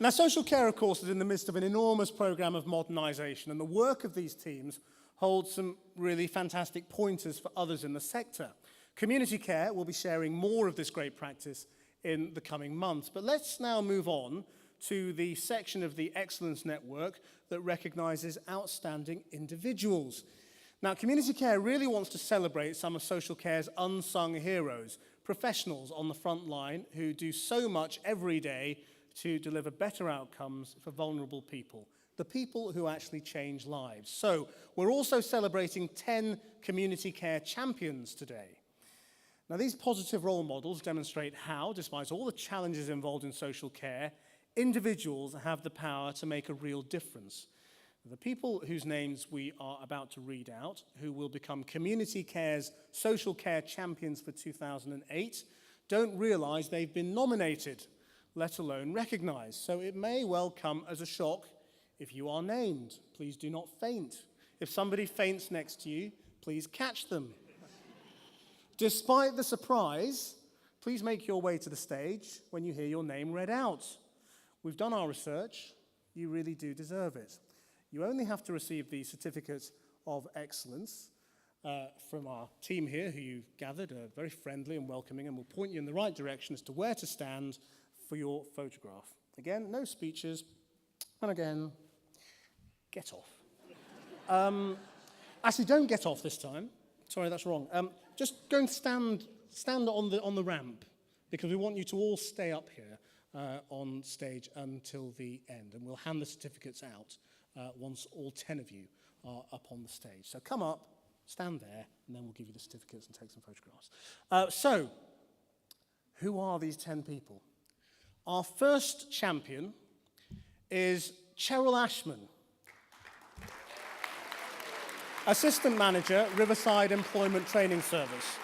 Now, social care, of course, is in the midst of an enormous program of modernisation, and the work of these teams holds some really fantastic pointers for others in the sector. Community Care will be sharing more of this great practice in the coming months. But let's now move on to the section of the Excellence Network that recognises outstanding individuals. Now, Community Care really wants to celebrate some of social care's unsung heroes, professionals on the front line who do so much every day to deliver better outcomes for vulnerable people, the people who actually change lives. So, we're also celebrating 10 Community Care champions today. Now, these positive role models demonstrate how, despite all the challenges involved in social care, individuals have the power to make a real difference. The people whose names we are about to read out, who will become Community Care's Social Care Champions for 2008, don't realise they've been nominated, let alone recognised. So it may well come as a shock if you are named. Please do not faint. If somebody faints next to you, please catch them. Despite the surprise, please make your way to the stage when you hear your name read out. We've done our research. You really do deserve it. You only have to receive the certificate of excellence from our team here, who you've gathered, are very friendly and welcoming, and will point you in the right direction as to where to stand for your photograph. Again, no speeches, and again, get off. Actually, don't get off this time. Sorry, that's wrong. Just go and stand on the ramp, because we want you to all stay up here on stage until the end, and we'll hand the certificates out once all 10 of you are up on the stage. So come up, stand there, and then we'll give you the certificates and take some photographs. So, who are these 10 people? Our first champion is Cheryl Ashman, Assistant Manager, Riverside Employment Training Service.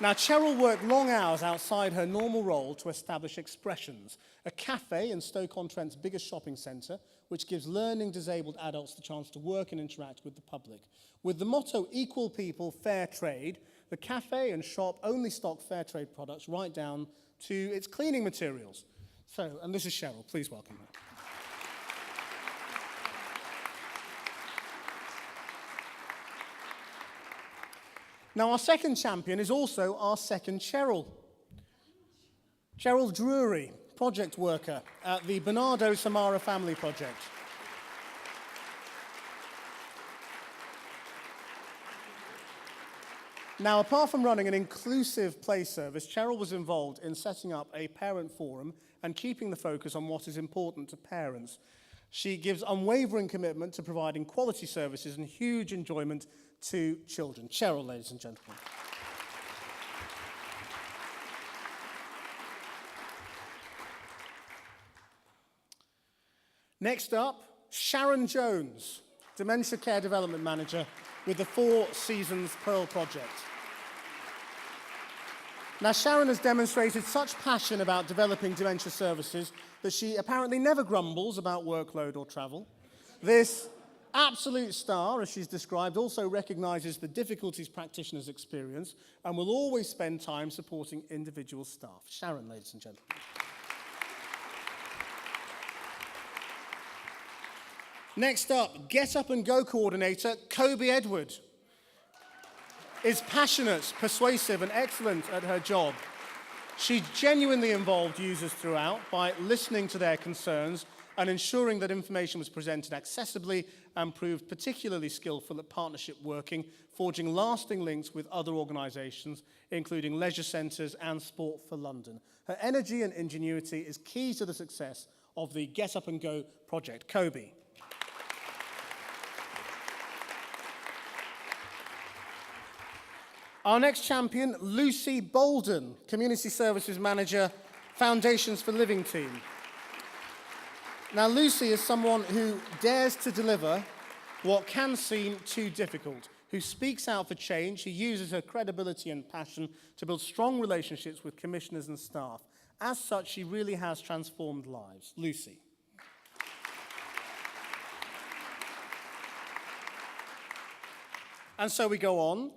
Now, Cheryl worked long hours outside her normal role to establish Expressions, a cafe in Stoke-on-Trent's biggest shopping centre, which gives learning disabled adults the chance to work and interact with the public. With the motto, equal people, fair trade, the cafe and shop only stock fair trade products right down to its cleaning materials. So, and this is Cheryl. Please welcome her. Now, our second champion is also our second Cheryl. Cheryl Drury, project worker at the Bernardo Samara Family Project. Now, apart from running an inclusive play service, Cheryl was involved in setting up a parent forum and keeping the focus on what is important to parents. She gives unwavering commitment to providing quality services and huge enjoyment to children. Cheryl, ladies and gentlemen. Next up, Sharon Jones, Dementia Care Development Manager with the Four Seasons Pearl Project. Now, Sharon has demonstrated such passion about developing dementia services that she apparently never grumbles about workload or travel. This absolute star, as she's described, also recognises the difficulties practitioners experience and will always spend time supporting individual staff. Sharon, ladies and gentlemen. Next up, Get Up and Go coordinator, Kobe Edward, is passionate, persuasive and excellent at her job. She genuinely involved users throughout by listening to their concerns and ensuring that information was presented accessibly, and proved particularly skillful at partnership working, forging lasting links with other organisations, including leisure centres and Sport for London. Her energy and ingenuity is key to the success of the Get Up and Go project. Kobe. Our next champion, Lucy Bolden, Community Services Manager, Foundations for Living team. Now, Lucy is someone who dares to deliver what can seem too difficult, who speaks out for change, who uses her credibility and passion to build strong relationships with commissioners and staff. As such, she really has transformed lives. Lucy. And so we go on.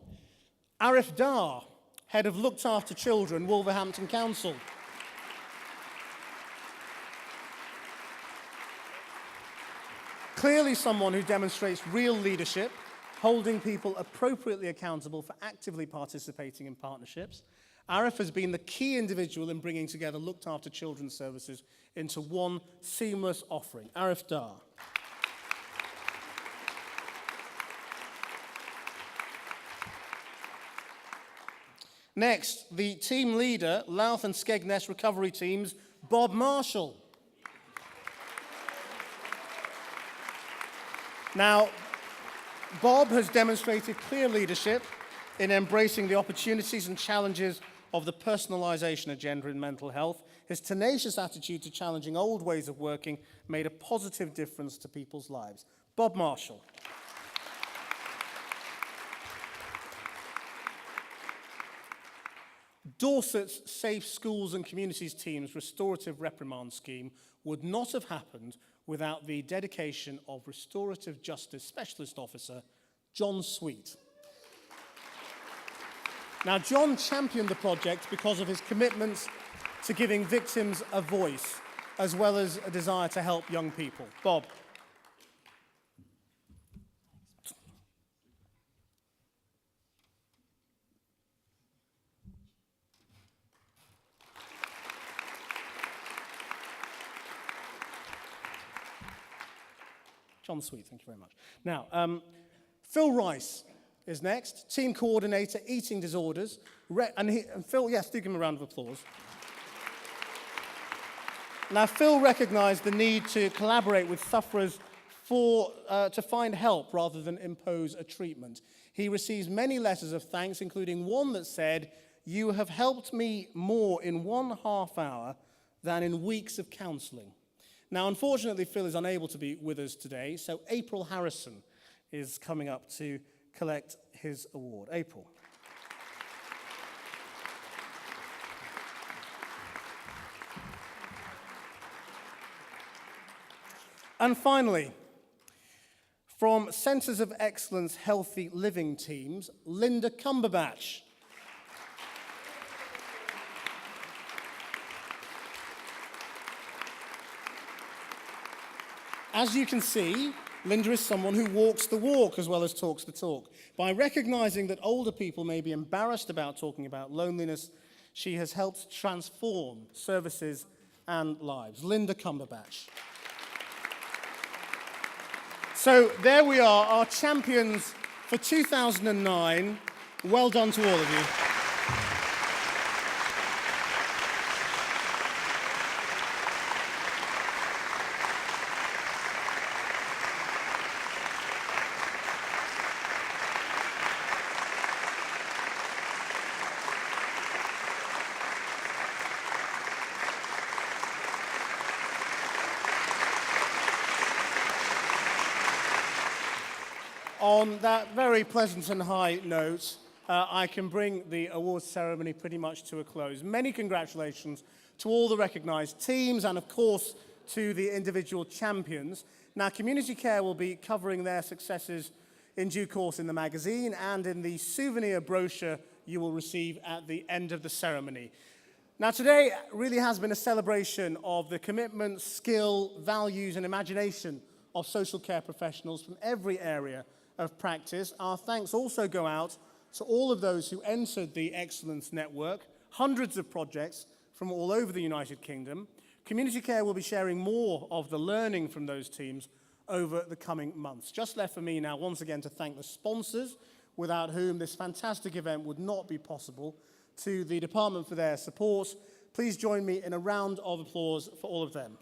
Arif Dar, Head of Looked After Children, Wolverhampton Council. Clearly someone who demonstrates real leadership, holding people appropriately accountable for actively participating in partnerships. Arif has been the key individual in bringing together looked after children's services into one seamless offering. Arif Dar. Next, the team leader, Louth and Skegness recovery teams, Bob Marshall. Now, Bob has demonstrated clear leadership in embracing the opportunities and challenges of the personalisation agenda in mental health. His tenacious attitude to challenging old ways of working made a positive difference to people's lives. Bob Marshall. Dorset's Safe Schools and Communities team's restorative reprimand scheme would not have happened without the dedication of Restorative Justice Specialist Officer John Sweet. Now, John championed the project because of his commitments to giving victims a voice, as well as a desire to help young people. Bob. John Sweet, thank you very much. Now, Phil Rice is next, Team Coordinator, Eating Disorders. And Phil, yes, do give him a round of applause. Now, Phil recognised the need to collaborate with sufferers to find help rather than impose a treatment. He receives many letters of thanks, including one that said, "You have helped me more in 1.5 hour than in weeks of counselling." Now, unfortunately, Phil is unable to be with us today, so April Harrison is coming up to collect his award. April. And finally, from Centres of Excellence Healthy Living teams, Linda Cumberbatch. As you can see, Linda is someone who walks the walk as well as talks the talk. By recognizing that older people may be embarrassed about talking about loneliness, she has helped transform services and lives. Linda Cumberbatch. So there we are, our champions for 2009. Well done to all of you. On that very pleasant and high note, I can bring the awards ceremony pretty much to a close. Many congratulations to all the recognised teams and, of course, to the individual champions. Now, Community Care will be covering their successes in due course in the magazine and in the souvenir brochure you will receive at the end of the ceremony. Now, today really has been a celebration of the commitment, skill, values and imagination of social care professionals from every area of practice. Our thanks also go out to all of those who entered the Excellence Network, hundreds of projects from all over the United Kingdom. Community Care will be sharing more of the learning from those teams over the coming months. Just left for me now once again to thank the sponsors, without whom this fantastic event would not be possible, to the department for their support. Please join me in a round of applause for all of them.